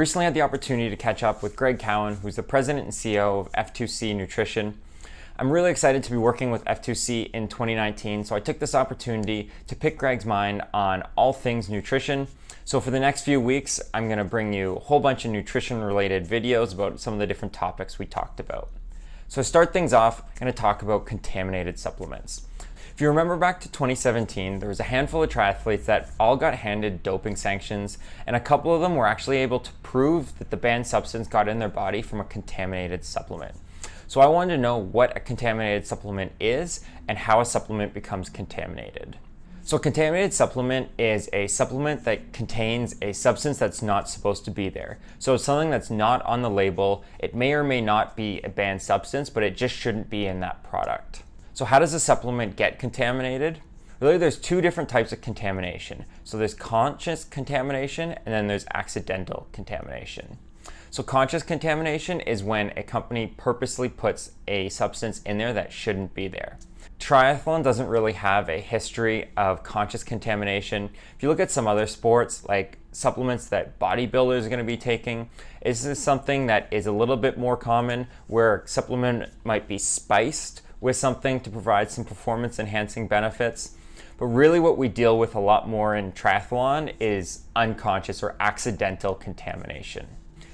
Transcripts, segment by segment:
Recently had the opportunity to catch up with Greg Cowan, who's the president and CEO of F2C Nutrition. I'm really excited to be working with F2C in 2019, so I took this opportunity to pick Greg's mind on all things nutrition. So for the next few weeks, I'm going to bring you a whole bunch of nutrition-related videos about some of the different topics we talked about. So to start things off, I'm going to talk about contaminated supplements. If you remember back to 2017, there was a handful of triathletes that all got handed doping sanctions, and a couple of them were actually able to prove that the banned substance got in their body from a contaminated supplement. So I wanted to know what a contaminated supplement is and how a supplement becomes contaminated. So a contaminated supplement is a supplement that contains a substance that's not supposed to be there. So it's something that's not on the label. It may or may not be a banned substance, but it just shouldn't be in that product. So how does a supplement get contaminated? Really, there's two different types of contamination. So there's conscious contamination and then there's accidental contamination. So conscious contamination is when a company purposely puts a substance in there that shouldn't be there. Triathlon doesn't really have a history of conscious contamination. If you look at some other sports, like supplements that bodybuilders are going to be taking, this is something that is a little bit more common, where a supplement might be spiced with something to provide some performance enhancing benefits. But really what we deal with a lot more in triathlon is unconscious or accidental contamination.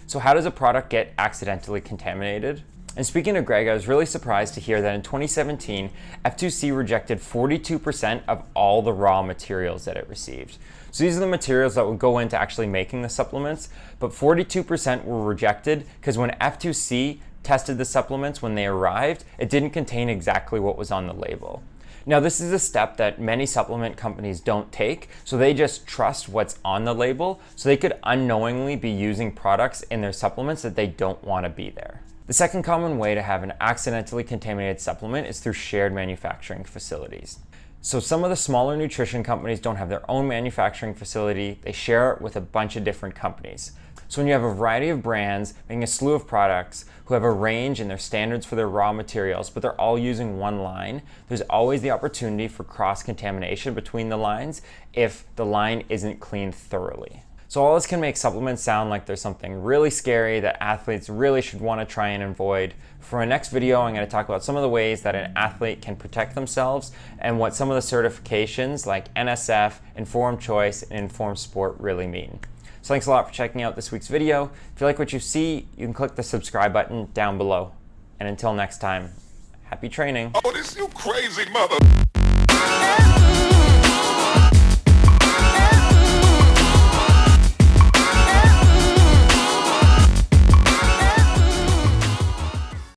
So how does a product get accidentally contaminated? And speaking of Greg, I was really surprised to hear that in 2017, F2C rejected 42% of all the raw materials that it received. So these are the materials that would go into actually making the supplements, but 42% were rejected because when F2C tested the supplements when they arrived, it didn't contain exactly what was on the label. Now, this is a step that many supplement companies don't take, so they just trust what's on the label, so they could unknowingly be using products in their supplements that they don't want to be there. The second common way to have an accidentally contaminated supplement is through shared manufacturing facilities. So some of the smaller nutrition companies don't have their own manufacturing facility, they share it with a bunch of different companies. So when you have a variety of brands making a slew of products who have a range and their standards for their raw materials, but they're all using one line, there's always the opportunity for cross-contamination between the lines if the line isn't cleaned thoroughly. So all this can make supplements sound like there's something really scary that athletes really should want to try and avoid. For my next video, I'm going to talk about some of the ways that an athlete can protect themselves and what some of the certifications like NSF, Informed Choice, and Informed Sport really mean. So thanks a lot for checking out this week's video. If you like what you see, you can click the subscribe button down below. And until next time, happy training. Oh, this you crazy mother.